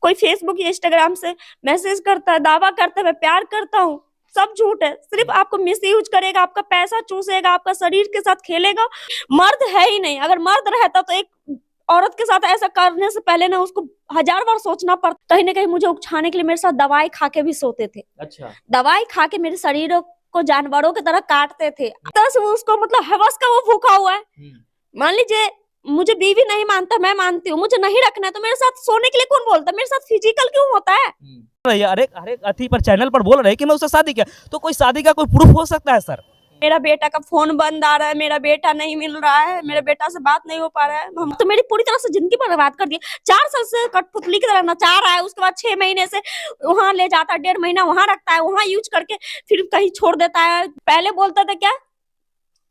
कोई फेसबुक या इंस्टाग्राम से मैसेज करता है, दावा करता है मैं प्यार करता हूँ, सब झूठ है। सिर्फ आपको मिस यूज करेगा, आपका पैसा चूसेगा, आपका शरीर के साथ खेलेगा। मर्द है ही नहीं। अगर मर्द रहता तो एक औरत के साथ ऐसा करने से पहले ना उसको 1000 बार सोचना पड़ता। कहीं ना कहीं मुझे उकसाने के लिए मेरे साथ दवाई खा के भी सोते थे। अच्छा। दवाई खा के मेरे शरीर को जानवरों की तरह काटते थे। तरह से वो उसको मतलब हवस का वो भूखा हुआ है। मान लीजिए मुझे बीवी नहीं मानता, मैं मानती हूँ, मुझे नहीं रखना है तो मेरे साथ सोने के लिए कौन बोलता है? मेरे साथ फिजिकल क्यों होता है? हर एक अथी पर चैनल पर बोल रहे कि मैं उससे शादी किया, तो कोई शादी का कोई प्रूफ हो सकता है सर? मेरा बेटा का फोन बंद आ रहा है, मेरा बेटा नहीं मिल रहा है, मेरे बेटा से बात नहीं हो पा रहा है। हम तो मेरी पूरी तरह से जिंदगी बर्बाद कर दी। 4 साल से कठपुतली की तरह नचा रहा है, उसके बाद 6 महीने से वहां ले जाता है, 1.5 महीना वहां रखता है, वहां यूज करके फिर कहीं छोड़ देता है। पहले बोलता था क्या,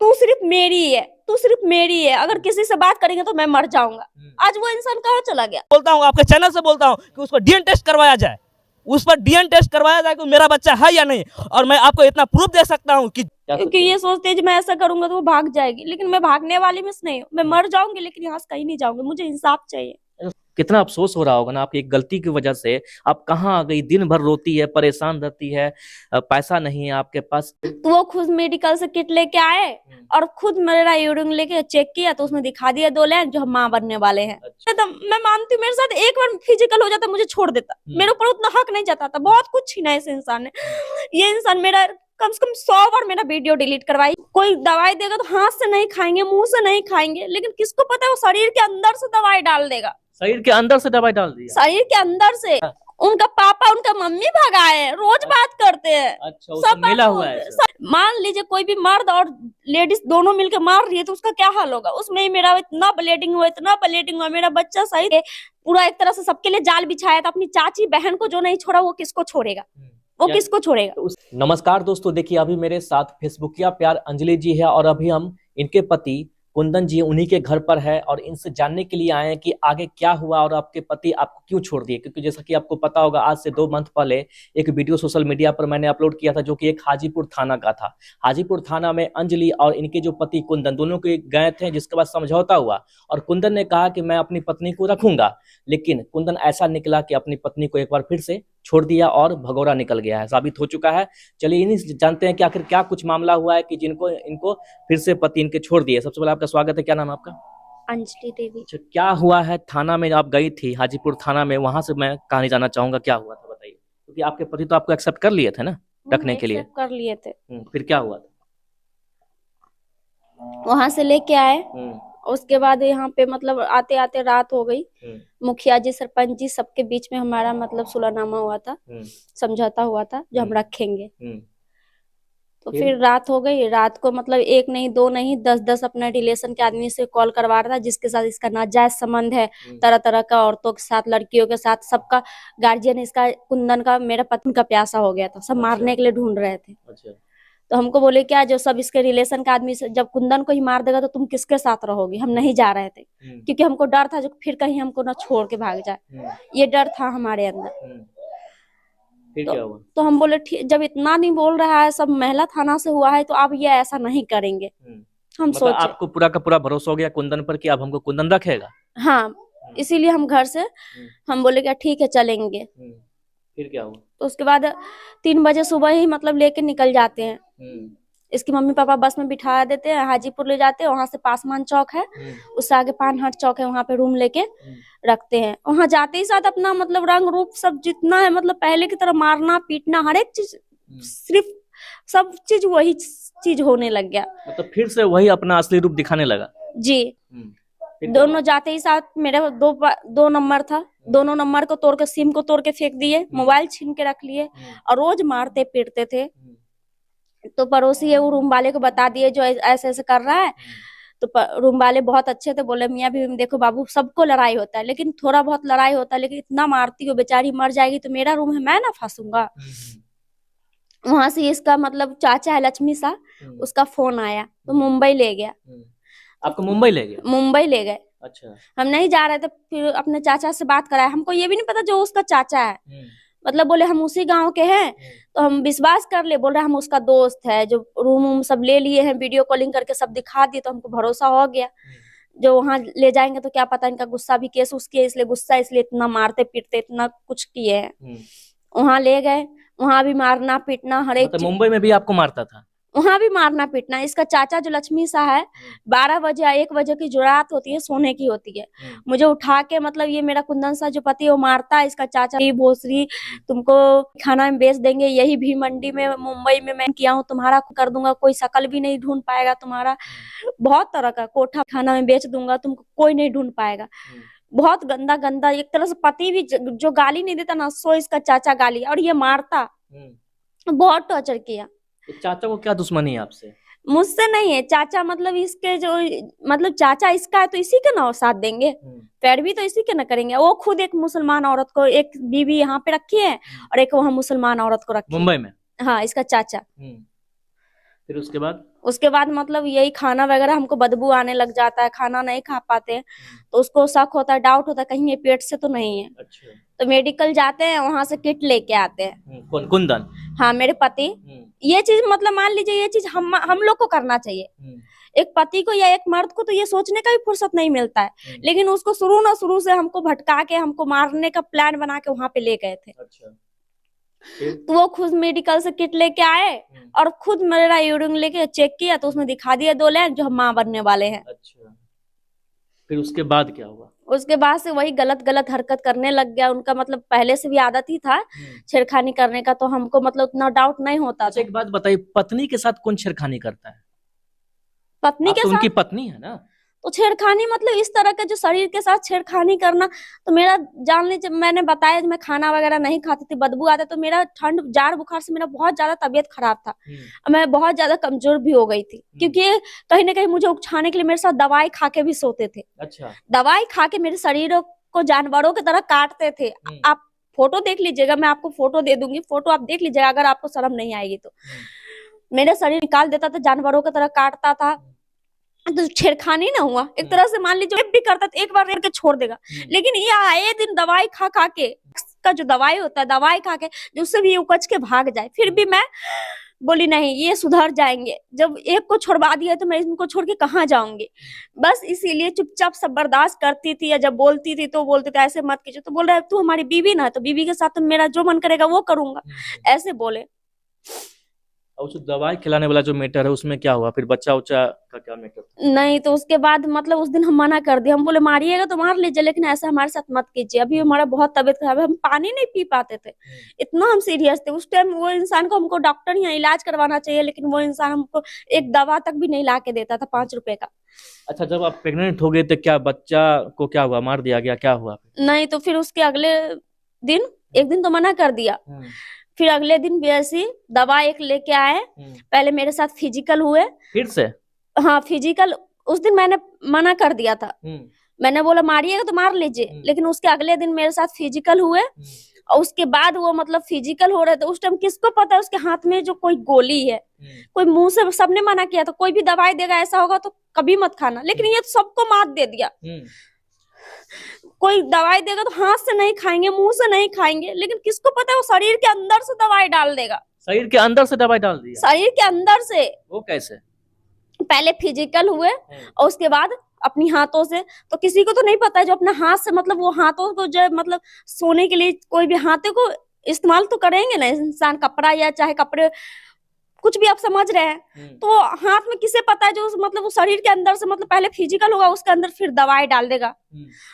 तू सिर्फ मेरी है, तू सिर्फ मेरी है, अगर किसी से बात करेंगे तो मैं मर जाऊंगा। आज वो इंसान कहाँ चला गया? बोलता हूँ आपके चैनल से बोलता हूँ कि उसको डीएनए टेस्ट करवाया जाए, उस पर डीएनए टेस्ट करवाया जाए कि मेरा बच्चा है या नहीं। और मैं आपको इतना प्रूफ दे सकता हूँ कि क्योंकि ये सोचते हैं मैं ऐसा करूंगा तो वो भाग जाएगी, लेकिन मैं भागने वाली मिस नहीं हूँ। मैं मर जाऊंगी लेकिन यहाँ से कहीं नहीं जाऊंगी। मुझे इंसाफ चाहिए। कितना अफसोस हो रहा होगा ना आपकी एक गलती की वजह से। आप कहाँ आ गई, दिन भर रोती है, परेशान रहती है, पैसा नहीं है आपके पास। तो वो खुद मेडिकल से किट लेके आए और खुद मेरा यूरिन लेके चेक किया तो उसमें दिखा दिया 2 लाइन जो हम माँ बनने वाले हैं। अच्छा। तो मैं मानती हूँ मेरे साथ एक बार फिजिकल हो जाता मुझे छोड़ देता, मेरे ऊपर उतना हक नहीं जताता। बहुत कुछ छीना इस इंसान ने। ये इंसान मेरा कम से कम 100 बार मेरा वीडियो डिलीट करवाई। कोई दवाई देगा तो हाथ से नहीं खाएंगे, मुंह से नहीं खाएंगे, लेकिन किसको पता है वो शरीर के अंदर से दवाई डाल देगा। शरीर के अंदर से दवाई डाल दी? शरीर के अंदर से। उनका पापा उनका मम्मी भगाए हैं, रोज बात करते हैं। अच्छा, सब मिला हुआ है। मान लीजिए कोई भी मर्द और लेडीज दोनों मिलकर मार रही है तो उसका क्या हाल होगा? उसमें ही मेरा इतना ब्लीडिंग हुआ, इतना ब्लीडिंग हुआ। मेरा बच्चा सही है, पूरा एक तरह से सबके लिए जाल बिछाया था। अपनी चाची बहन को जो नहीं छोड़ा वो किसको छोड़ेगा? वो किसको छोड़ेगा? नमस्कार दोस्तों, देखिए अभी मेरे साथ फेसबुकिया प्यार अंजलि जी है और अभी हम इनके पति कुंदन जी उन्हीं के घर पर है और इनसे जानने के लिए आए हैं कि आगे क्या हुआ और आपके पति आपको क्यों छोड़ दिए। क्योंकि जैसा कि आपको पता होगा आज से 2 मंथ पहले एक वीडियो सोशल मीडिया पर मैंने अपलोड किया था जो कि एक हाजीपुर थाना का था। हाजीपुर थाना में अंजलि और इनके जो पति कुंदन दोनों के गए थे, जिसके बाद समझौता हुआ और कुंदन ने कहा कि मैं अपनी पत्नी को रखूंगा, लेकिन कुंदन ऐसा निकला कि अपनी पत्नी को एक बार फिर से छोड़ दिया और भगोड़ा निकल गया है, साबित हो चुका है। चलिए इन्हीं से जानते हैं कि आखिर क्या कुछ मामला हुआ है कि जिनको इनको फिर से पति इनके छोड़ दिए। सबसे पहले आपका स्वागत है, क्या नाम है आपका? अंजलि देवी। अच्छा, क्या हुआ है थाना में? आप गई थी हाजीपुर थाना में, वहां से मैं कहानी जानना चाहूंगा, क्या हुआ था बताइए। क्योंकि आपके पति तो आपको एक्सेप्ट कर लिए थे ना रखने के लिए। कर लिए थे। फिर क्या हुआ था? वहां से लेके आए, उसके बाद यहाँ पे मतलब आते आते रात हो गई। मुखिया जी, सरपंच जी, सबके बीच में हमारा मतलब सुलहनामा हुआ था, समझौता हुआ था जो हम रखेंगे। तो फिर रात हो गई। रात को मतलब 1 नहीं 2 नहीं 10-10 अपने रिलेशन के आदमी से कॉल करवा रहा था, जिसके साथ इसका नाजायज संबंध है। तरह तरह का औरतों के साथ, लड़कियों के साथ, सबका गार्जियन इसका कुंदन का, मेरा पत्नी का प्यासा हो गया था। सब मारने के लिए ढूंढ रहे थे। तो हमको बोले क्या, जो सब इसके रिलेशन का आदमी से जब कुंदन को ही मार देगा तो तुम किसके साथ रहोगी? हम नहीं जा रहे थे क्योंकि हमको डर था जो फिर कहीं हमको ना छोड़ के भाग जाए, ये डर था हमारे अंदर। फिर क्या हुआ? तो हम बोले ठीक, जब इतना नहीं बोल रहा है, सब महिला थाना से हुआ है तो अब ये ऐसा नहीं करेंगे। हम सोचे आपको पूरा का पूरा भरोसा हो गया कुंदन पर कि अब हमको कुंदन रखेगा। हाँ, इसीलिए हम घर से हम बोले क्या ठीक है चलेंगे। फिर क्या हुआ? तो उसके बाद 3 बजे सुबह ही मतलब लेके निकल जाते हैं। इसकी मम्मी पापा बस में बिठा देते हैं, हाजीपुर ले जाते हैं। वहां से पासमान चौक है, उससे आगे पानहट चौक है, वहां पे रूम लेके रखते हैं। वहां जाते ही साथ अपना मतलब रंग रूप सब जितना है, मतलब पहले की तरह मारना पीटना हर एक चीज, सिर्फ सब चीज वही चीज होने लग गया। मतलब फिर से वही अपना असली रूप दिखाने लगा जी। दोनों जाते ही साथ, मेरा 2 नंबर था, दोनों नंबर को तोड़ के, सिम को तोड़ के फेंक दिए, मोबाइल छीन के रख लिए और रोज मारते पीटते थे। तो पड़ोसी है वो रूम वाले को बता दिए जो ऐसे ऐसे कर रहा है। तो रूम वाले बहुत अच्छे थे, बोले मियाँ बीवी देखो बाबू सबको लड़ाई होता है, लेकिन थोड़ा बहुत लड़ाई होता है, लेकिन इतना मारती हो, बेचारी मर जाएगी तो मेरा रूम है, मैं ना फंसूंगा। वहां से इसका मतलब चाचा है लक्ष्मी सा, उसका फोन आया तो मुंबई ले गया। आपको मुंबई ले गया? मुंबई ले गए। अच्छा। हम नहीं जा रहे थे, फिर अपने चाचा से बात कराया। हमको ये भी नहीं पता जो उसका चाचा है, मतलब बोले हम उसी गांव के हैं। तो हम विश्वास कर ले, बोल रहे हम उसका दोस्त है, जो रूम सब ले लिए हैं, वीडियो कॉलिंग करके सब दिखा दिए, तो हमको भरोसा हो गया। जो वहां ले जाएंगे तो क्या पता इनका गुस्सा भी केस उसके, इसलिए गुस्सा, इसलिए इतना मारते पीटते, इतना कुछ किए हैं। वहां ले गए, वहां भी मारना पीटना हर एक मतलब मुंबई में भी आपको मारता था? वहां भी मारना पीटना। इसका चाचा जो लक्ष्मी शाह है, 12 बजे या 1 बजे की जो रात होती है सोने की होती है, मुझे उठा के मतलब ये मेरा कुंदन शाह जो पति है वो मारता है। इसका चाचा ये भोसरी तुमको खाना में बेच देंगे, यही भी मंडी में मुंबई में मैं किया हूँ, तुम्हारा कर दूंगा, कोई शकल भी नहीं ढूंढ पाएगा तुम्हारा, बहुत तरह का कोठा खाना में बेच दूंगा, तुमको कोई नहीं ढूंढ पाएगा। बहुत गंदा गंदा, एक तरह से पति भी जो गाली नहीं देता ना, सो इसका चाचा गाली, और ये मारता, बहुत टॉर्चर किया। तो चाचा को क्या दुश्मनी है आपसे? मुझसे नहीं है, चाचा मतलब इसके जो मतलब चाचा इसका है तो इसी के ना साथ देंगे, पैरवी तो इसी के ना करेंगे। वो खुद एक मुसलमान औरत को, एक बीवी यहाँ पे रखी है और एक वहाँ मुसलमान औरत को रखी है मुंबई में। हाँ, इसका चाचा। फिर उसके बाद मतलब यही खाना वगैरह हमको बदबू आने लग जाता है, खाना नहीं खा पाते, तो उसको शक होता है, डाउट होता है कहीं ये पेट से तो नहीं है। अच्छा। तो मेडिकल जाते हैं, वहां से किट लेके आते हैं। कुंदन? हाँ, मेरे पति। ये चीज मतलब मान लीजिए ये चीज हम लोग को करना चाहिए। एक पति को या एक मर्द को तो ये सोचने का भी फुर्सत नहीं मिलता है, लेकिन उसको शुरू से हमको भटका के हमको मारने का प्लान बना के वहां पे ले गए थे। अच्छा। तो वो खुद मेडिकल से किट लेके आए और खुद मेरा यूरिन लेके चेक किया, तो उसमें दिखा दिया 2 लाइन जो हम माँ बनने वाले हैं। अच्छा। फिर उसके बाद क्या हुआ? उसके बाद से वही गलत हरकत करने लग गया। उनका मतलब पहले से भी आदत ही था छेड़खानी करने का, तो हमको मतलब उतना डाउट नहीं होता। अच्छा, एक बात बताइए, पत्नी के साथ कौन छेड़खानी करता है? पत्नी के साथ? उनकी पत्नी है ना, तो छेड़खानी मतलब इस तरह का जो शरीर के साथ छेड़खानी करना, तो मेरा जान लीजिए, मैंने बताया मैं खाना वगैरह नहीं खाती थी, बदबू आता, तो मेरा ठंड जाड़ बुखार से मेरा बहुत ज्यादा तबीयत खराब था, मैं बहुत ज्यादा कमजोर भी हो गई थी, क्योंकि कहीं ना कहीं मुझे उकछाने के लिए मेरे साथ दवाई खा के भी सोते थे। अच्छा। दवाई खा के मेरे शरीर को जानवरों की तरह काटते थे। आप फोटो देख लीजिएगा, मैं आपको फोटो दे दूंगी, फोटो आप देख लीजिएगा, अगर आपको शर्म नहीं आएगी तो। मेरा शरीर निकाल देता था, जानवरों की तरह काटता था, तो छेड़खानी ना हुआ एक तरह से, मान लीजिए भी करता तो एक बार करके छोड़ देगा, लेकिन ये आए दिन दवाई खा खा के, का जो दवाई होता है दवाई खा के जिससे भी उकच के भाग जाए, फिर भी मैं बोली नहीं ये सुधर जाएंगे, जब एक को छोड़वा दिया तो मैं इनको छोड़ के कहाँ जाऊंगी, बस इसीलिए चुपचाप सब बर्दाश्त करती थी। या जब बोलती थी तो बोलते थे ऐसे मत कीजिए, तो बोल रहा है तू हमारी बीवी ना, तो बीवी के साथ तो मेरा जो मन करेगा वो करूंगा, ऐसे बोले। और उस दवाई खिलाने वाला जो मैटर है उसमें क्या हुआ? फिर बच्चा उच्चा का क्या मैटर? नहीं, तो उसके बाद मतलब उस दिन हम मना कर दिए, हम बोले मारिएगा तो मार लीजिए, लेकिन ऐसा हमारे साथ मत कीजिए, अभी हमारा बहुत तबीयत खराब है, हम पानी नहीं पी पाते थे, इतना हम सीरियस थे उस टाइम। वो इंसान को हमको डॉक्टर यहाँ इलाज करवाना चाहिए, लेकिन वो इंसान हमको एक दवा तक भी नहीं ला के देता था 5 रुपए का। अच्छा, जब आप प्रेग्नेंट हो गए तो क्या बच्चा को क्या हुआ, मार दिया गया, क्या हुआ? नहीं, तो फिर उसके अगले दिन, एक दिन तो मना कर दिया, फिर अगले दिन भी ऐसी दवा एक लेके आए, पहले मेरे साथ फिजिकल हुए, फिर से? हाँ, फिजिकल उस दिन मैंने मना कर दिया था, मैंने बोला मारिएगा तो मार लीजिए, लेकिन उसके अगले दिन मेरे साथ फिजिकल हुए, और उसके बाद वो मतलब फिजिकल हो रहे थे उस टाइम, किसको पता है उसके हाथ में जो कोई गोली है, कोई मुंह से सबने मना किया था, कोई भी दवाई देगा ऐसा होगा तो कभी मत खाना, लेकिन ये तो सबको मात दे दिया। कोई दवाई देगा तो हाथ से नहीं खाएंगे, मुंह से नहीं खाएंगे, लेकिन किसको पता है वो शरीर के अंदर से दवाई डाल देगा। शरीर के अंदर से दवाई डाल दिया? शरीर के अंदर से। वो कैसे? पहले फिजिकल हुए और उसके बाद अपनी हाथों से, तो किसी को तो नहीं पता है जो अपना हाथ से मतलब वो हाथों को जो मतलब सोने के लिए कोई भी हाथों को इस्तेमाल तो करेंगे ना इंसान, कपड़ा या चाहे कपड़े कुछ भी आप समझ रहे हैं, तो हाथ में किसे पता है जो मतलब वो शरीर के अंदर से मतलब पहले फिजिकल होगा उसके अंदर फिर दवाई डाल देगा।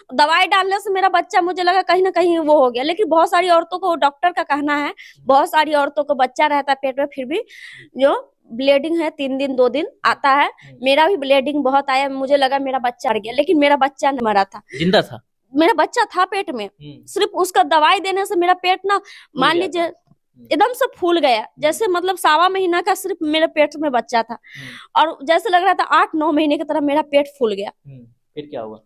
दवाई डालने से मेरा बच्चा मुझे लगा कहीं ना कहीं वो हो गया, लेकिन बहुत सारी औरतों को, डॉक्टर का कहना है बहुत सारी औरतों को बच्चा रहता है पेट में, फिर भी जो ब्लीडिंग है 3 दिन 2 दिन आता है, मेरा भी ब्लीडिंग बहुत आया, मुझे लगा मेरा बच्चा मर गया, लेकिन मेरा बच्चा नहीं मरा था, जिंदा था, मेरा बच्चा था पेट में। सिर्फ उसका दवाई देने से मेरा पेट ना मान लीजिए एकदम से फूल गया, जैसे मतलब 1.25 महीना का सिर्फ मेरे पेट में बच्चा था, और जैसे लग रहा था 8-9 महीने की तरह मेरा पेट फूल गया। फिर क्या हुआ?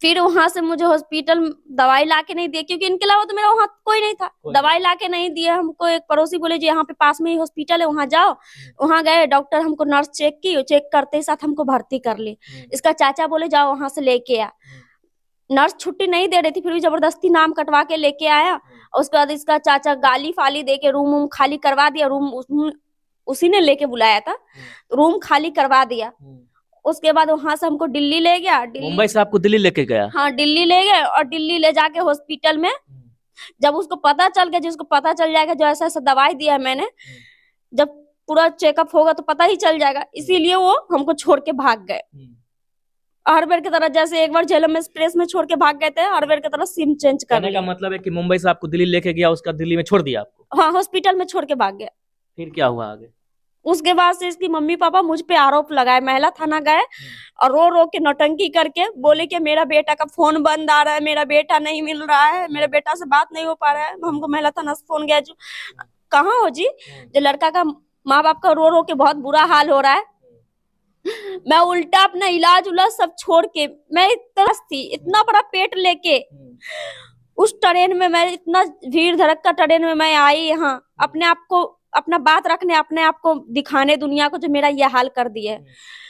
फिर वहां से मुझे हॉस्पिटल दवाई लाके नहीं दिए, क्योंकि इनके अलावा तो मेरा वहां कोई नहीं था, दवाई लाके नहीं दिए हमको। एक पड़ोसी बोले जी यहाँ पे पास में ही हॉस्पिटल है वहां जाओ, वहां गए, डॉक्टर हमको नर्स चेक की, चेक करते ही साथ हमको भर्ती कर ली। इसका चाचा बोले जाओ वहां से लेके आ, नर्स छुट्टी नहीं दे रही थी, फिर भी जबरदस्ती नाम कटवा के लेके आया, और उसके बाद इसका चाचा गाली फाली दे के रूम खाली करवा दिया, रूम उसी ने लेके बुलाया था, रूम खाली करवा दिया, उसके बाद वहां से हमको दिल्ली ले गया। मुंबई से आपको दिल्ली लेके गया? हाँ, दिल्ली ले गए और दिल्ली ले जाके हॉस्पिटल में जब उसको पता चल गया, जिसको पता चल जाएगा जो ऐसा ऐसा दवाई दिया है मैंने, जब पूरा चेकअप होगा तो पता ही चल जाएगा, इसीलिए वो हमको छोड़ के भाग गए। हर बार की तरह, जैसे एक बार झेलम एक्सप्रेस में छोड़ के भाग गए थे, हर बार की तरह सिम चेंज कर का मतलब है कि मुंबई से आपको दिल्ली लेके गया, उसका दिल्ली में छोड़ दिया आपको? हाँ, हॉस्पिटल में छोड़ के भाग गया। फिर क्या हुआ आगे? उसके बाद से इसकी मम्मी पापा मुझ पे आरोप लगाए, महिला थाना गए और रो रो के नौटंकी करके बोले कि मेरा बेटा का फोन बंद आ रहा है, मेरा बेटा नहीं मिल रहा है, मेरे बेटा से बात नहीं हो पा रहा है। हमको महिला थाना से फोन गया, जो कहाँ हो जी, जो लड़का का माँ बाप का रो रो के बहुत बुरा हाल हो रहा है। मैं उल्टा अपना इलाज उलाज सब छोड़ के, मैं इतना थी, इतना बड़ा पेट लेके उस ट्रेन में, मैं इतना भीड़ धड़क का ट्रेन में मैं आई यहाँ अपने आप को, अपना बात रखने, अपने आप को दिखाने दुनिया को, जो मेरा ये हाल कर दिया है।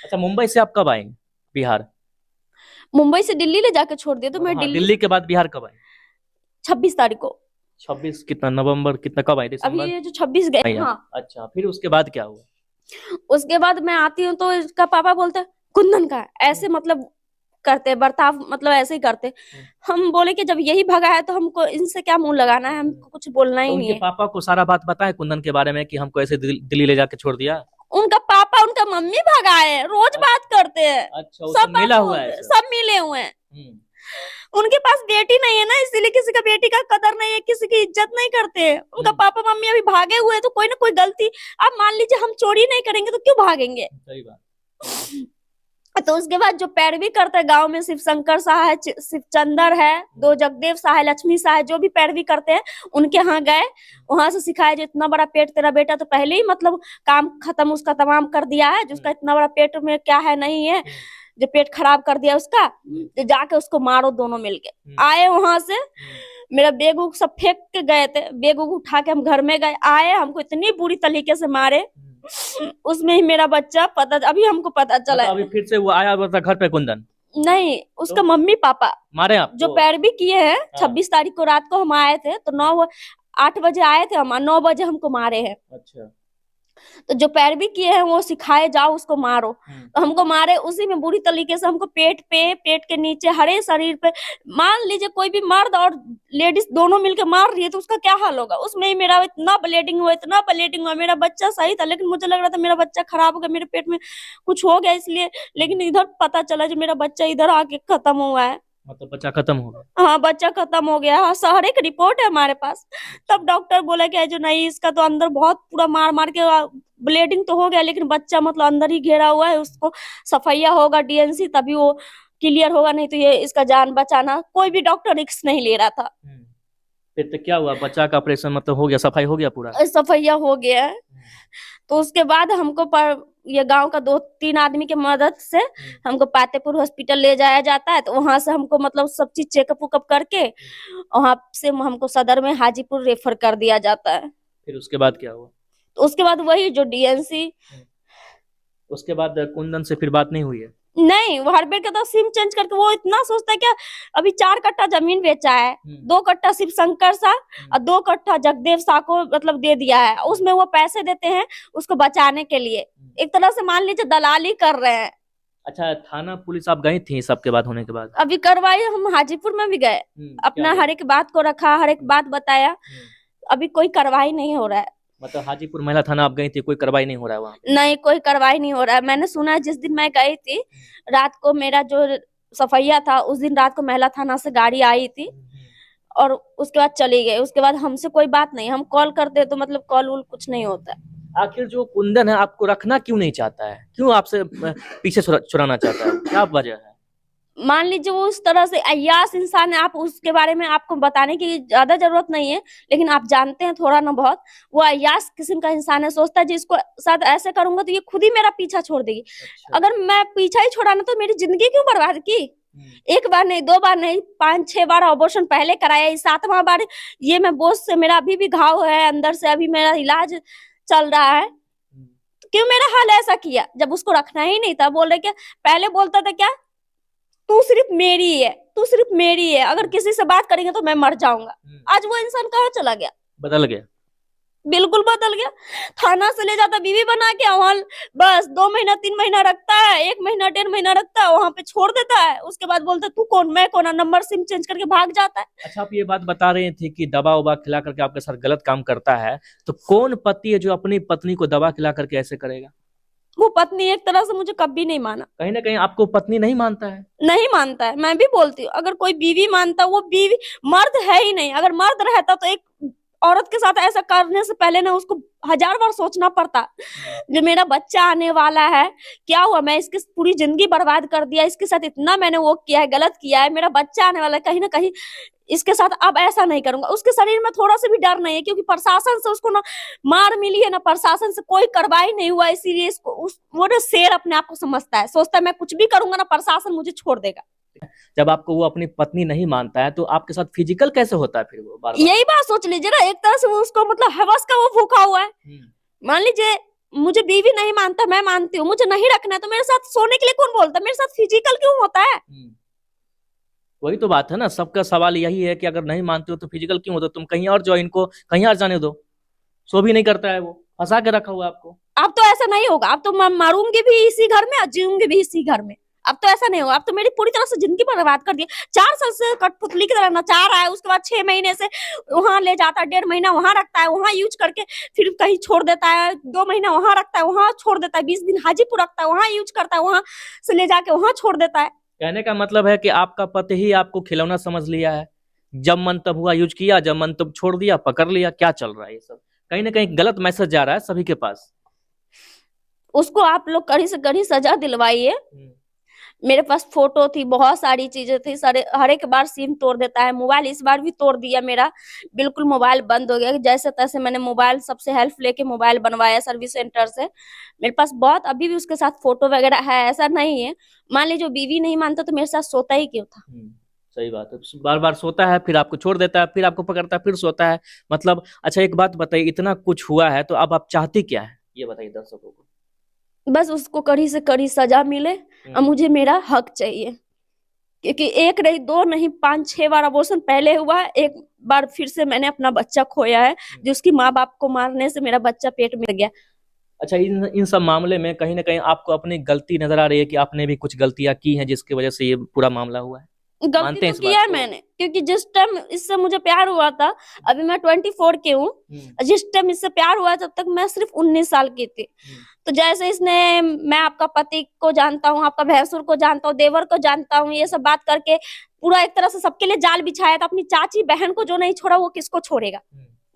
अच्छा, मुंबई से आप कब आएंगे बिहार? मुंबई से दिल्ली ले जाके छोड़ दिया, तो मैं दिल्ली के बाद बिहार कब आए? 26 तारीख को। 26 कितना नवंबर, कितना कब आए? अभी ये जो 26 गए। हाँ। अच्छा, फिर उसके बाद क्या हुआ? उसके बाद मैं आती हूँ तो इसका पापा बोलते कुंदन का ऐसे मतलब करते बर्ताव, मतलब ऐसे ही करते। हम बोले कि जब यही भगा है तो हमको इनसे क्या मुंह लगाना है, हमको कुछ बोलना ही नहीं है। उनके पापा को सारा बात पता है कुंदन के बारे में कि हमको ऐसे दिल्ली ले जाके छोड़ दिया? उनका पापा उनका मम्मी भगाए, रोज बात करते हैं। अच्छा, सब मिला हुआ है? सब मिले हुए हैं। उनके पास बेटी नहीं है ना, इसीलिए किसी का बेटी का कदर नहीं है, किसी की इज्जत नहीं करते। उनका पापा मम्मी अभी भागे हुए, तो कोई ना कोई गलती, अब मान लीजिए हम चोरी नहीं करेंगे तो क्यों भागेंगे? सही बात। तो उसके बाद जो पैरवी करते हैं गांव में, शिव शंकर शाह है, शिवचंदर है, 2 जगदेव शाह है, लक्ष्मी शाह है, जो भी पैरवी करते हैं उनके यहाँ गए, वहां से सिखाया जो इतना बड़ा पेट तेरा बेटा तो पहले ही मतलब काम खत्म उसका तमाम कर दिया है, जिसका इतना बड़ा पेट में क्या है नहीं है, जो पेट खराब कर दिया उसका, तो जाके उसको मारो दोनों मिलके। आए वहां से मेरा बैग उग सब फेंक के गए थे, बैग उग उठा के हम घर में गए, आए हमको इतनी बुरी तरीके से मारे, उसमें ही मेरा बच्चा पता, अभी हमको पता चला। अभी फिर से वो आया हुआ था घर पे कुंदन? नहीं, उसका तो मम्मी पापा मारे आपको? जो पैरवी किए हैं। 26 तारीख को रात को हम आए थे, तो 8 बजे आए थे हम, 9 बजे हमको मारे हैं। अच्छा। तो जो पैरवी किए हैं वो सिखाए जाओ उसको मारो, तो हमको मारे उसी में बुरी तरीके से, हमको पेट पे, पेट के नीचे, हरे शरीर पे। मान लीजिए कोई भी मर्द और लेडीज दोनों मिलके मार रही है तो उसका क्या हाल होगा? उसमें ही मेरा इतना ब्लीडिंग हुआ, इतना ब्लीडिंग हुआ। मेरा बच्चा सही था, लेकिन मुझे लग रहा था मेरा बच्चा खराब हो गया, मेरे पेट में कुछ हो गया इसलिए, लेकिन इधर पता चला जो मेरा बच्चा इधर आके खत्म हुआ है। मतलब बच्चा खत्म हो गया? हाँ, बच्चा खत्म हो गया। हाँ, हर एक रिपोर्ट है हमारे पास। तब डॉक्टर बोला कि जो नहीं, इसका तो अंदर बहुत पूरा मार मार के ब्लीडिंग तो हो गया, लेकिन बच्चा मतलब अंदर ही घेरा हुआ है, उसको सफाइया होगा डीएनसी तभी वो क्लियर होगा, नहीं तो ये इसका जान बचाना कोई भी डॉक्टर रिस्क नहीं ले रहा था। फिर तो क्या हुआ, बच्चा का ऑपरेशन मतलब हो गया, सफाई हो गया, पूरा सफाइया हो गया है। तो उसके बाद हमको ये गांव का 2-3 आदमी के मदद से हमको पातेपुर हॉस्पिटल ले जाया जाता है, तो वहां से हमको मतलब सब चीज चेकअप उकअप करके वहां से हमको सदर में हाजीपुर रेफर कर दिया जाता है। फिर उसके बाद क्या हुआ? तो उसके बाद वही जो डीएनसी। उसके बाद कुंदन से फिर बात नहीं हुई है? नहीं, वो हर बार का तो सिम चेंज करके वो इतना सोचता है क्या, अभी 4 कट्टा जमीन बेचा है, 2 कट्टा शिव शंकर शाह और 2 कट्टा जगदेव शाह को मतलब दे दिया है, उसमें वो पैसे देते हैं उसको बचाने के लिए, एक तरह से मान लीजिए दलाली कर रहे हैं। अच्छा, थाना पुलिस आप गई थी सबके बात होने के बाद? अभी करवाई, हम हाजीपुर में भी गए, अपना हर एक बात को रखा, हर एक बात बताया, अभी कोई कार्रवाई नहीं हो रहा है। मतलब हाजीपुर महिला थाना आप गई थी, कोई कार्रवाई नहीं हो रहा है वहाँ? नहीं, कोई कार्रवाई नहीं हो रहा है। मैंने सुना जिस दिन मैं गई थी रात को, मेरा जो सफैया था उस दिन रात को महिला थाना से गाड़ी आई थी और उसके बाद चली गई। उसके बाद हमसे कोई बात नहीं, हम कॉल करते तो मतलब कॉल वॉल कुछ नहीं होता। आखिर जो कुंदन है आपको रखना क्यों नहीं चाहता है, क्यों आपसे पीछे छुड़ाना चाहता है, क्या वजह है? मान लीजिए वो उस तरह से अय्याश इंसान है, आप उसके बारे में आपको बताने की ज्यादा जरूरत नहीं है, लेकिन आप जानते हैं थोड़ा ना बहुत, वो अय्याश किस्म का इंसान है, सोचता है जिसको साथ ऐसे करूंगा तो ये खुद ही मेरा पीछा छोड़ देगी। अच्छा। अगर मैं पीछा ही छोड़ाना तो मेरी जिंदगी क्यों बर्बाद की? 1 बार नहीं, 2 बार नहीं, 5-6 बार अबॉर्शन पहले कराया, 7वां बार ये मैं बोझ से, मेरा अभी भी घाव है अंदर से, अभी मेरा इलाज चल रहा है। क्यों मेरा हाल ऐसा किया जब उसको रखना ही नहीं था? बोल रहे क्या, पहले बोलता था क्या, तू सिर्फ मेरी है, तू सिर्फ मेरी है, अगर किसी से बात करेंगे तो मैं मर जाऊंगा। आज वो इंसान कहाँ चला गया? बदल गया। बिल्कुल बदल गया। थाना से ले जाता बीवी बना के, वहां बस 2 महीना 3 महीना रखता है, 1 महीना 1.5 महीना रखता है, वहां पे छोड़ देता है। उसके बाद बोलता है तू कौन मैं कौन, नंबर सिम चेंज करके भाग जाता है। अच्छा, आप ये बात बता रहे थे कि दवा उबा खिला करके आपके साथ गलत काम करता है, तो कौन पति है जो अपनी पत्नी को दवा खिला करके ऐसे करेगा? वो पत्नी एक तरह से मुझे कभी नहीं माना। कहीं ना कहीं आपको पत्नी नहीं मानता है? नहीं मानता है। मैं भी बोलती हूँ अगर कोई बीवी मानता, वो बीवी मर्द है ही नहीं। अगर मर्द रहता तो एक औरत के साथ ऐसा करने से पहले ना उसको 1000 बार सोचना पड़ता। जो मेरा बच्चा आने वाला है, क्या हुआ, मैं इसकी पूरी जिंदगी बर्बाद कर दिया, इसके साथ इतना मैंने वो किया है, गलत किया है, मेरा बच्चा आने वाला है, कहीं ना कहीं इसके साथ अब ऐसा नहीं करूंगा। उसके शरीर में थोड़ा सा भी डर नहीं है, क्योंकि प्रशासन से उसको ना मार मिली है ना, प्रशासन से कोई कार्रवाई नहीं हुआ, इसीलिए इसको वो ना शेर अपने आप को समझता है, सोचता है मैं कुछ भी करूंगा ना प्रशासन मुझे छोड़ देगा। जब आपको वो अपनी पत्नी नहीं मानता है तो आपके साथ फिजिकल कैसे होता है फिर वो बार बार? यही बात सोच लीजिए ना, एक तरह से वो उसको मतलब हवस का वो भूखा हुआ है। मान लीजिए मुझे बीवी नहीं मानता, मैं मानती हूँ, मुझे नहीं रखना है, तो मेरे साथ सोने के लिए कौन बोलता है, मेरे साथ फिजिकल क्यों होता है? वही तो बात है ना, सबका सवाल यही है कि अगर नहीं मानते हो तो फिजिकल क्यों होता, तुम कहीं और जाओ, इनको कहीं और जाने दो। सो भी नहीं करता है वो, फंसा के रखा हुआ आपको। अब तो ऐसा नहीं होगा, अब तो मैं मारूंगी भी इसी घर में और जीऊंगी भी इसी घर में। अब तो ऐसा नहीं होगा, अब तो मेरी पूरी तरह से जिंदगी बर्बाद कर दी। 4 साल से कठपुतली की तरह नचा रहा है, उसके बाद 6 महीने से वहां ले जाता है, 1.5 महीना वहां रखता है, वहां यूज करके फिर कहीं छोड़ देता है, 2 महीना वहां रखता है, वहां छोड़ देता है, 20 दिन हाजीपुर रखता है, वहां यूज करता है, वहां से ले जाके वहां छोड़ देता है। कहने का मतलब है कि आपका पति ही आपको खिलौना समझ लिया है, जब मन तब हुआ यूज किया, जब मन तब छोड़ दिया, पकड़ लिया। क्या चल रहा है ये सब? कहीं ना कहीं गलत मैसेज जा रहा है सभी के पास। उसको आप लोग कड़ी से कड़ी सजा दिलवाइए। मेरे पास फोटो थी, बहुत सारी चीजें थी, सारे हर एक बार सिम तोड़ देता है, मोबाइल इस बार भी तोड़ दिया मेरा, बिल्कुल मोबाइल बंद हो गया। जैसे तैसे मैंने मोबाइल सबसे हेल्प लेके मोबाइल बनवाया सर्विस सेंटर से। मेरे पास बहुत अभी भी उसके साथ फोटो वगैरह है, ऐसा नहीं है। मान लीजिए बीवी नहीं मानता तो मेरे साथ सोता ही क्यों था? सही बात है, बार बार सोता है, फिर आपको छोड़ देता है, फिर आपको पकड़ता है, फिर सोता है। मतलब अच्छा, एक बात बताइए, इतना कुछ हुआ है तो अब आप चाहती क्या है, ये बताइए दर्शकों को। बस उसको कड़ी से कड़ी सजा मिले और मुझे मेरा हक चाहिए, क्योंकि एक नहीं, 2 नहीं, 5-6 बार अबॉर्शन पहले हुआ है, एक बार फिर से मैंने अपना बच्चा खोया है, जो उसकी माँ बाप को मारने से मेरा बच्चा पेट में गया। अच्छा, इन सब मामले में कहीं ना कहीं आपको अपनी गलती नजर आ रही है कि आपने भी कुछ गलतियां की हैं जिसकी वजह से ये पूरा मामला हुआ है? गलती तो किया है मैंने, क्योंकि जिस टाइम इससे मुझे प्यार हुआ था, अभी मैं 24 की हूँ, जिस टाइम इससे प्यार हुआ तब तक मैं सिर्फ 19 साल की थी। तो जैसे इसने, मैं आपका पति को जानता हूँ, आपका भैंसुर को जानता हूँ, देवर को जानता हूँ, ये सब बात करके पूरा एक तरह से सबके लिए जाल बिछाया था। अपनी चाची बहन को जो नहीं छोड़ा वो किसको छोड़ेगा,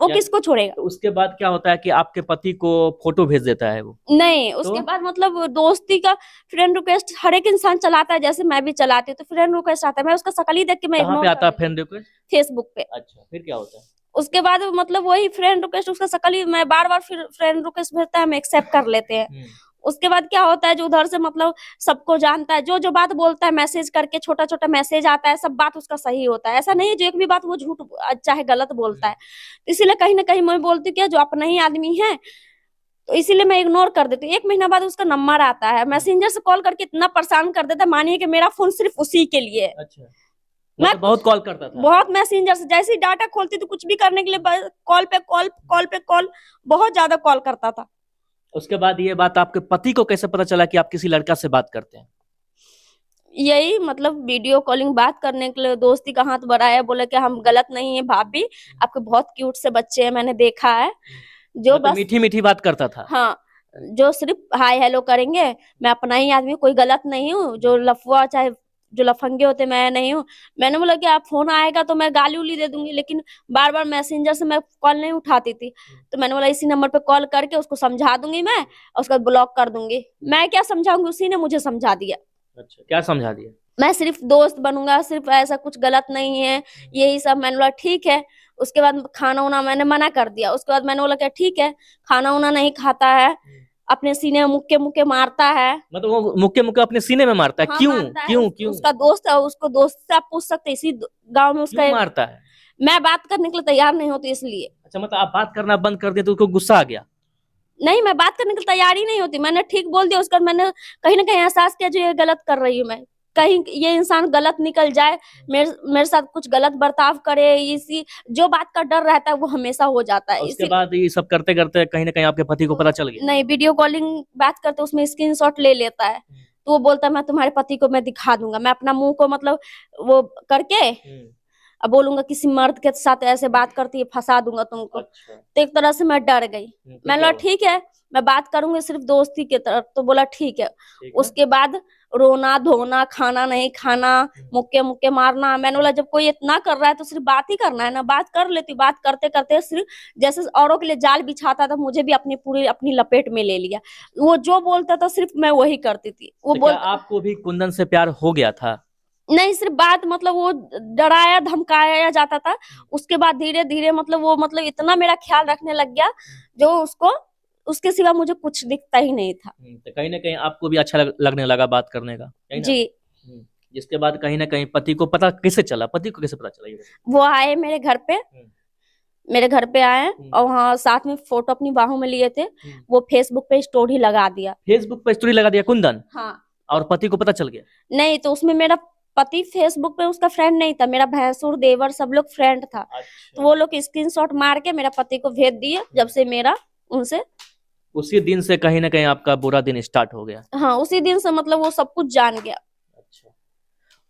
वो किसको छोड़ेगा? तो उसके बाद क्या होता है कि आपके पति को फोटो भेज देता है वो? नहीं, उसके बाद मतलब दोस्ती का फ्रेंड रिक्वेस्ट हर एक इंसान चलाता है, जैसे मैं भी चलाती हूँ, तो फ्रेंड रिक्वेस्ट आता है, मैं उसका शकल ही देख के मैं कहाँ पे आता है फ्रेंड रिक्वेस्ट? फेसबुक पे। अच्छा, फिर क्या होता है? उसके बाद मतलब वही फ्रेंड रिक्वेस्ट, उसका शकल ही मैं बार बार फिर फ्रेंड रिक्वेस्ट भेजता है, हम एक्सेप्ट कर लेते हैं। उसके बाद क्या होता है, जो उधर से मतलब सबको जानता है, जो जो बात बोलता है मैसेज करके, छोटा छोटा मैसेज आता है, सब बात उसका सही होता है। ऐसा नहीं है जो एक भी बात वो झूठ चाहे गलत बोलता है। तो इसीलिए कहीं ना कहीं मैं बोलती हूँ कि जो अपना ही आदमी है, तो इसीलिए मैं इग्नोर कर देती हूँ। 1 महीना बाद उसका नंबर आता है, मैसेंजर से कॉल करके इतना परेशान कर देता है, मानिए कि मेरा फोन सिर्फ उसी के लिए है। अच्छा, मैं तो बहुत कॉल करता था, बहुत मैसेंजर से, जैसे ही डाटा खोलती तो कुछ भी करने के लिए कॉल पे कॉल, कॉल पे कॉल, बहुत ज्यादा कॉल करता था। उसके बाद ये बात आपके पति को कैसे पता चला कि आप किसी लड़का से बात करते हैं? यही मतलब वीडियो कॉलिंग बात करने के लिए दोस्ती का हाथ बढ़ाया, बोले कि हम गलत नहीं है भाभी, आपके बहुत क्यूट से बच्चे हैं, मैंने देखा है। जो मतलब बस मीठी मीठी बात करता था। हाँ, जो सिर्फ हाय हेलो करेंगे, मैं अपना ही आदमी, कोई गलत नहीं हूँ, जो लफुआ चाहे जो लफंगे होते मैं नहीं हूँ। मैंने बोला कि आप फोन आएगा तो मैं गाली उली दे दूंगी, लेकिन बार बार मैसेंजर से मैं कॉल नहीं उठाती थी। तो मैंने बोला इसी नंबर पे कॉल करके उसको समझा दूंगी मैं, और उसका ब्लॉक कर दूंगी। मैं क्या समझाऊंगी, उसी ने मुझे समझा दिया। अच्छा, क्या समझा दिया? मैं सिर्फ दोस्त बनूंगा, सिर्फ ऐसा कुछ गलत नहीं है, यही सब। मैंने बोला ठीक है। उसके बाद खाना उना मैंने मना कर दिया। उसके बाद मैंने बोला क्या ठीक है, खाना उना नहीं खाता है, अपने सीने में मुक्के मुक्के मारता है। मतलब वो मुक्के मुक्के अपने सीने में मारता है? हाँ, क्यों मारता है। क्यों क्यों? उसका दोस्त है, उसको दोस्त से आप पूछ सकते हैं, इसी गांव में उसका क्यों मारता है? मैं बात करने के लिए तैयार नहीं होती इसलिए। अच्छा, मतलब आप बात करना बंद कर दिए तो उसको गुस्सा आ गया? नहीं, मैं बात करने के लिए तैयार ही नहीं होती। मैंने ठीक बोल दिया, उसका मैंने कहीं ना कहीं एहसास किया जो ये गलत कर रही हूँ मैं। कहीं ये इंसान गलत निकल जाए, मेरे साथ कुछ गलत बर्ताव करे, इसी जो बात का डर रहता है वो हमेशा हो जाता है। उसके बाद ये सब करते करते कहीं ना कहीं आपके पति को पता चल गया? नहीं, वीडियो कॉलिंग बात करते उसमें स्क्रीनशॉट ले लेता है, तो वो बोलता है मैं तुम्हारे पति को मैं दिखा दूंगा, मैं अपना मुंह को मतलब वो करके अब बोलूंगा किसी मर्द के साथ ऐसे बात करती है, फंसा दूंगा तुमको। अच्छा। तो एक तरह से मैं डर गई। मैं बोला ठीक है, मैं बात करूंगी सिर्फ दोस्ती के तरफ, तो बोला ठीक है। उसके बाद रोना धोना, खाना नहीं खाना, मुक्के मुक्के मारना। मैंने बोला जब कोई इतना कर रहा है तो सिर्फ बात ही करना है ना, बात कर लेती। बात करते करते सिर्फ जैसे औरों के लिए जाल बिछाता था, मुझे भी अपनी लपेट में ले लिया। वो जो बोलता था सिर्फ मैं वही करती थी। वो तो क्या आपको भी कुंदन से प्यार हो गया था? नहीं, सिर्फ बात मतलब वो डराया धमकाया जाता था। उसके बाद धीरे धीरे मतलब वो मतलब इतना मेरा ख्याल रखने लग गया, जो उसके सिवा मुझे कुछ दिखता ही नहीं था। तो कहीं ना कहीं आपको भी अच्छा लगने लगा बात करने का? जी। जिसके बाद कहीं ना कहीं पति को पता कैसे चला? पति को कैसे पता चला ये? वो आए मेरे घर पे आए और वहाँ साथ में फोटो अपनी बाहों में लिए थे। वो फेसबुक पे स्टोरी लगा दिया। फेसबुक पे स्टोरी लगा दिया कुंदन? हाँ। और पति को पता चल गया? नहीं, तो उसमें मेरा पति फेसबुक पे उसका फ्रेंड नहीं था, मेरा भैंसुर देवर सब लोग फ्रेंड था। अच्छा। तो वो लोग स्क्रीनशॉट मार के मेरा पति को भेज दिए। जब से मेरा उनसे उसी दिन से कहीं ना कहीं आपका बुरा दिन स्टार्ट हो गया? हाँ, उसी दिन से मतलब वो सब कुछ जान गया। अच्छा।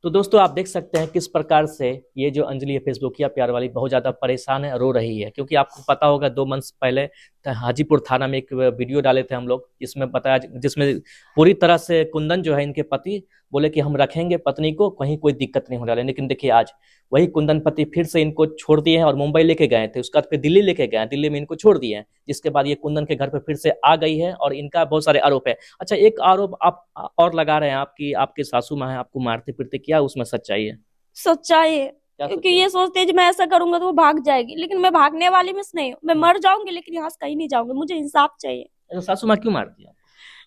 तो दोस्तों आप देख सकते हैं किस प्रकार से ये जो अंजलि है फेसबुकिया प्यार वाली बहुत ज्यादा परेशान है, रो रही है। क्योंकि आपको पता होगा 2 मंथ पहले हाजीपुर थाना में एक वीडियो डाले थे हम लोग, जिसमें पूरी तरह से कुंदन जो है इनके पति बोले कि हम रखेंगे पत्नी को, कहीं कोई दिक्कत नहीं हो रहा है। लेकिन देखिए आज वही कुंदन पति फिर से इनको छोड़ दिए हैं और मुंबई लेके गए थे। उसके बाद फिर दिल्ली लेके गए, दिल्ली में इनको छोड़ दिए हैं। जिसके बाद ये कुंदन के घर पे फिर से आ गई है और इनका बहुत सारे आरोप है। अच्छा, एक आरोप आप और लगा रहे हैं आपकी आपके सासू माँ है आपको मारते पीटते, क्या उसमें सच्चाई है? सच्चाई है, क्योंकि ये सोचते हैं मैं ऐसा करूंगा तो वो भाग जाएगी, लेकिन मैं भागने वाली में नहीं हूँ। मैं मर जाऊंगी लेकिन यहाँ से कहीं नहीं जाऊंगी, मुझे इंसाफ चाहिए। सासू माँ क्यों मारती है?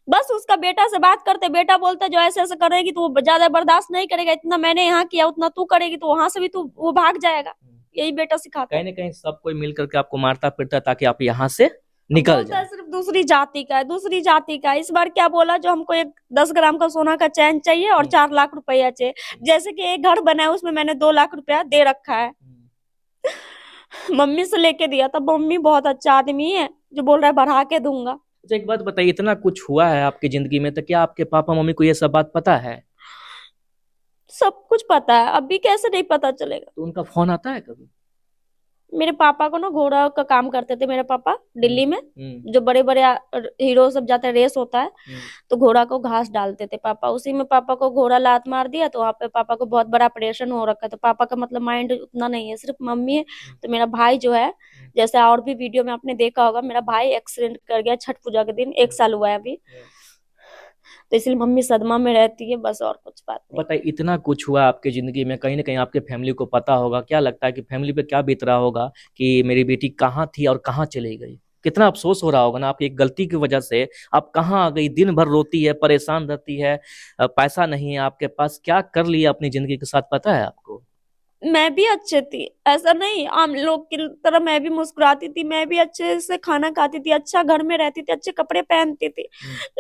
बस उसका बेटा से बात करते, बेटा बोलता जो ऐसे ऐसे करेगी तो वो ज्यादा बर्दाश्त नहीं करेगा, इतना मैंने यहाँ किया उतना तू करेगी तो वहां से भी तू वो भाग जाएगा। यही बेटा सिखाता है। कहीं ना कहीं सब कोई मिल करके आपको मारता पीटता ताकि आप यहाँ से निकल जाए। सिर्फ दूसरी जाति का है, दूसरी जाति का। इस बार क्या बोला, जो हमको एक 10 ग्राम का सोना का चैन चाहिए और 4 लाख रुपया चाहिए। जैसे कि एक घर बना है उसमें मैंने 2 लाख रुपया दे रखा है। मम्मी से लेके दिया था। मम्मी बहुत अच्छा आदमी है जो बोल रहा है बढ़ा के दूंगा। अच्छा, एक बात बताइए, इतना कुछ हुआ है आपकी जिंदगी में, तो क्या आपके पापा मम्मी को ये सब बात पता है? सब कुछ पता है, अभी कैसे नहीं पता चलेगा? तो उनका फोन आता है कभी? मेरे पापा को ना घोड़ा का काम करते थे मेरे पापा दिल्ली में। जो बड़े बड़े हीरो सब जाते हैं, रेस होता है, तो घोड़ा को घास डालते थे पापा। उसी में पापा को घोड़ा लात मार दिया तो वहाँ पे पापा को बहुत बड़ा ऑपरेशन हो रखा है। तो पापा का मतलब माइंड उतना नहीं है, सिर्फ मम्मी है। तो मेरा भाई जो है, जैसे और भी वीडियो में आपने देखा होगा, मेरा भाई एक्सीडेंट कर गया छठ पूजा के दिन, 1 साल हुआ है अभी। तो इसलिए मम्मी सदमा में रहती है, बस और कुछ बात नहीं। बताइए, इतना कुछ हुआ आपकी जिंदगी में, कहीं ना कहीं आपके फैमिली को पता होगा। क्या लगता है कि फैमिली पे क्या बीत रहा होगा कि मेरी बेटी कहाँ थी और कहाँ चली गई? कितना अफसोस हो रहा होगा ना आपकी एक गलती की वजह से। आप कहाँ आ गई, दिन भर रोती है, परेशान रहती है, पैसा नहीं है आपके पास, क्या कर लिया अपनी जिंदगी के साथ, पता है आपको? मैं भी अच्छे थी, ऐसा नहीं आम लोग की तरह मैं भी मुस्कुराती थी, मैं भी अच्छे से खाना खाती थी, अच्छा घर में रहती थी, अच्छे कपड़े पहनती थी।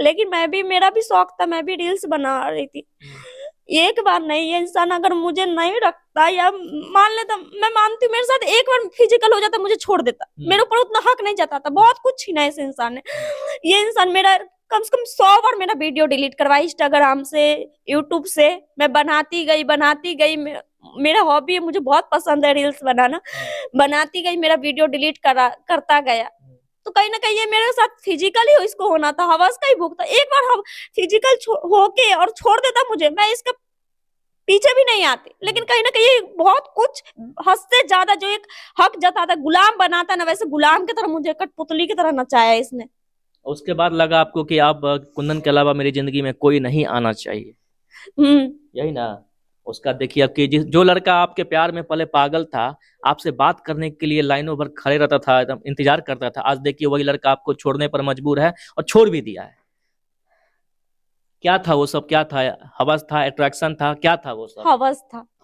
लेकिन मेरा भी शौक था, मैं भी रील्स बना रही थी। एक बार नहीं, ये इंसान अगर मुझे नहीं रखता या मान लेता, मैं मानती हूँ मेरे साथ एक बार फिजिकल हो जाता मुझे छोड़ देता, मेरे ऊपर उतना हक नहीं जताता। बहुत कुछ छीना इस इंसान ने। ये इंसान मेरा कम से कम 100 बार मेरा वीडियो डिलीट करवाई, इंस्टाग्राम से, यूट्यूब से। मैं बनाती गई। मेरा हॉबी है, मुझे बहुत पसंद है रील्स बनाना। बनाती गई, मेरा वीडियो डिलीट करता गया। तो कहीं ना कहीं ये मेरे साथ फिजिकली इसको होना था, हवस का ही भूख था। एक बार हम फिजिकल होके और छोड़ देता मुझे, मैं इसका पीछे भी नहीं आती। लेकिन कहीं ना कहीं बहुत कुछ हद से ज्यादा जो एक हक जताता, गुलाम बनाता ना, वैसे गुलाम की तरह मुझे कठपुतली की तरह नचाया इसने। उसके बाद लगा आपको कि आप कुंदन के अलावा मेरी जिंदगी में कोई नहीं आना चाहिए, यही ना? उसका देखिए आपकी जो लड़का आपके प्यार में पहले पागल था, आपसे बात करने के लिए लाइनों भर खड़े रहता था, एकदम इंतजार करता था, आज देखिए वही लड़का आपको छोड़ने पर मजबूर है और छोड़ भी दिया है। क्या था वो सब? क्या था? हवस था, अट्रैक्शन था, क्या था वो सब?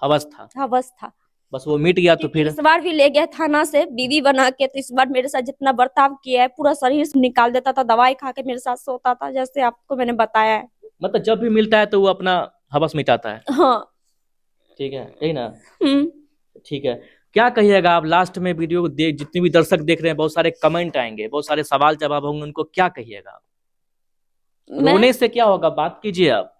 हवस था। बस वो मिट गया तो फिर इस बार भी ले गया थाना से बीवी बना के। तो इस बार मेरे साथ जितना बर्ताव किया है, पूरा शरीर से निकाल देता था, दवाई खा के मेरे साथ सोता था, जैसे आपको मैंने बताया है। मतलब जब भी मिलता है तो वो अपना हवस मिटाता है। हाँ। ठीक है, यही ना। ठीक है, क्या कहिएगा आप लास्ट में? वीडियो को देख, जितने भी दर्शक देख रहे हैं, बहुत सारे कमेंट आएंगे, बहुत सारे सवाल जवाब होंगे, उनको क्या कहिएगा आप? रोने से क्या होगा, बात कीजिए आप।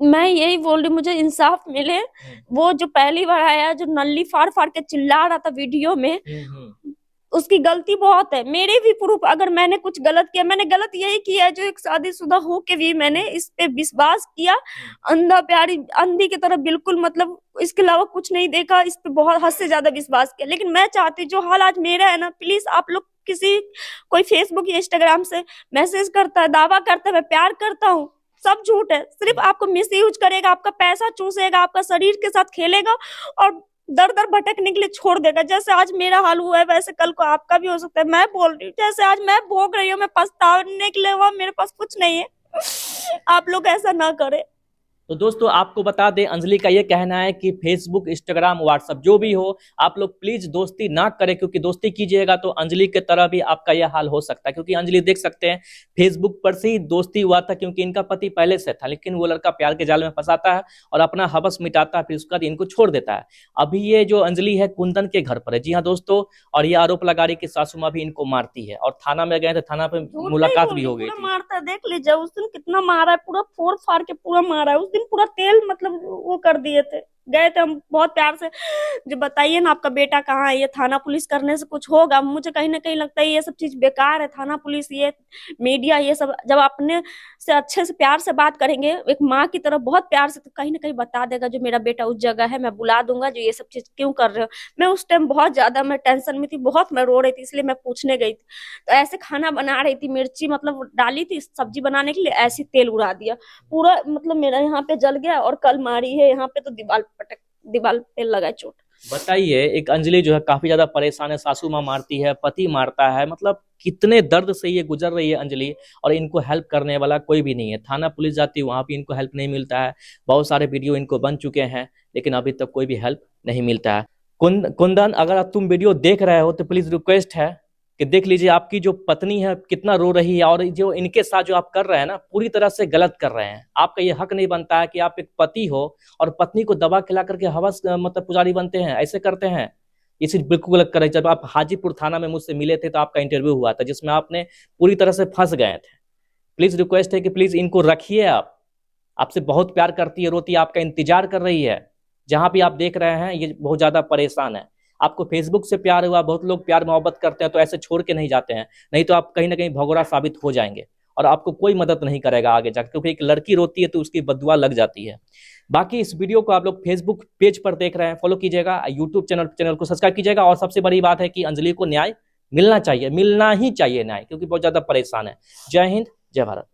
मैं यही बोल रही, मुझे इंसाफ मिले। वो जो पहली बार आया, जो नल्ली फाड़ फाड़ के चिल्ला रहा था वीडियो में, उसकी गलती बहुत है। मेरे भी प्रूफ, अगर मैंने कुछ गलत किया, मैंने गलत यही किया जो एक शादीशुदा हो के भी मैंने इस पे विश्वास किया, अंधा प्यारी अंधी की तरह, बिल्कुल मतलब इसके अलावा कुछ नहीं देखा, इस पे बहुत हद से ज्यादा विश्वास किया। लेकिन मैं चाहती, जो हाल आज मेरा है ना, प्लीज आप लोग, किसी कोई फेसबुक या इंस्टाग्राम से मैसेज करता है, दावा करता है मैं प्यार करता हूँ, सब झूठ है। सिर्फ आपको मिसयूज करेगा, आपका पैसा चूसेगा, आपका शरीर के साथ खेलेगा और दर दर भटकने के लिए छोड़ देगा। जैसे आज मेरा हाल हुआ है, वैसे कल को आपका भी हो सकता है। मैं बोल रही हूँ, जैसे आज मैं भोग रही हूँ, मैं पछताने के लिए हुआ, मेरे पास कुछ नहीं है। आप लोग ऐसा ना करें। तो दोस्तों आपको बता दें, अंजलि का ये कहना है कि फेसबुक, इंस्टाग्राम, व्हाट्सएप जो भी हो, आप लोग प्लीज दोस्ती ना करें, क्योंकि दोस्ती कीजिएगा तो अंजलि की तरह भी आपका यह हाल हो सकता है। क्योंकि अंजलि देख सकते हैं, फेसबुक पर से ही दोस्ती हुआ था, क्योंकि इनका पति पहले से था, लेकिन वो लड़का प्यार के जाल में फंसाता है और अपना हवस मिटाता है, फिर उसके बाद इनको छोड़ देता है। अभी ये जो अंजलि है कुंदन के घर पर है। जी हाँ दोस्तों, और ये आरोप लगा रही कि सासू माँ भी इनको मारती है, और थाना में गए थे, थाना पे मुलाकात भी हो गई थी। मारता है, देख लीजिए उस दिन कितना मारा है, पूरा फोड़ फाड़ के पूरा मारा है। उस दिन पूरा तेल मतलब वो कर दिए थे। गए थे हम बहुत प्यार से, जो बताइए ना आपका बेटा कहाँ है, ये थाना पुलिस करने से कुछ होगा? मुझे कहीं ना कहीं लगता है ये सब चीज बेकार है। थाना पुलिस, ये मीडिया, ये सब जब अपने से अच्छे से प्यार से बात करेंगे, एक माँ की तरह बहुत प्यार से, तो कहीं ना कहीं बता देगा जो मेरा बेटा उस जगह है, मैं बुला दूंगा जो ये सब चीज क्यों कर रहे हो। मैं उस टाइम बहुत ज्यादा मैं टेंशन में थी, बहुत मैं रो रही थी, इसलिए मैं पूछने गई थी। तो ऐसे खाना बना रही थी, मिर्ची मतलब डाली थी सब्जी बनाने के लिए, ऐसी तेल उड़ा दिया पूरा, मतलब मेरा यहाँ पे जल गया। और कल मारी है यहाँ पे, तो दीवार पे लगा चोट। बताइए, एक अंजलि जो है काफी ज्यादा परेशान है, सासू माँ मारती है, पति मारता है, मतलब कितने दर्द से ये गुजर रही है अंजलि, और इनको हेल्प करने वाला कोई भी नहीं है। थाना पुलिस जाती है, वहां भी इनको हेल्प नहीं मिलता है। बहुत सारे वीडियो इनको बन चुके हैं, लेकिन अभी तक कोई भी हेल्प नहीं मिलता है। कुंदन, अगर तुम वीडियो देख रहे हो तो प्लीज रिक्वेस्ट है कि देख लीजिए, आपकी जो पत्नी है कितना रो रही है, और जो इनके साथ जो आप कर रहे हैं ना, पूरी तरह से गलत कर रहे हैं। आपका ये हक नहीं बनता है कि आप एक पति हो और पत्नी को दवा खिला करके हवस मतलब पुजारी बनते हैं, ऐसे करते हैं। ये चीज बिल्कुल गलत कर रहे हैं। जब आप हाजीपुर थाना में मुझसे मिले थे तो आपका इंटरव्यू हुआ था, जिसमें आपने पूरी तरह से फंस गए थे। प्लीज रिक्वेस्ट है कि प्लीज इनको रखिए। आप, आपसे बहुत प्यार करती है, रोती, आपका इंतजार कर रही है। जहां भी आप देख रहे हैं, ये बहुत ज्यादा परेशान है। आपको फेसबुक से प्यार हुआ, बहुत लोग प्यार मोहब्बत करते हैं तो ऐसे छोड़ के नहीं जाते हैं, नहीं तो आप कहीं ना कहीं भगोड़ा साबित हो जाएंगे और आपको कोई मदद नहीं करेगा आगे जाकर, क्योंकि एक लड़की रोती है तो उसकी बददुआ लग जाती है। बाकी इस वीडियो को आप लोग फेसबुक पेज पर देख रहे हैं, फॉलो कीजिएगा, यूट्यूब चैनल को सब्सक्राइब कीजिएगा। और सबसे बड़ी बात है कि अंजलि को न्याय मिलना चाहिए, मिलना ही चाहिए न्याय, क्योंकि बहुत ज्यादा परेशान है। जय हिंद, जय भारत।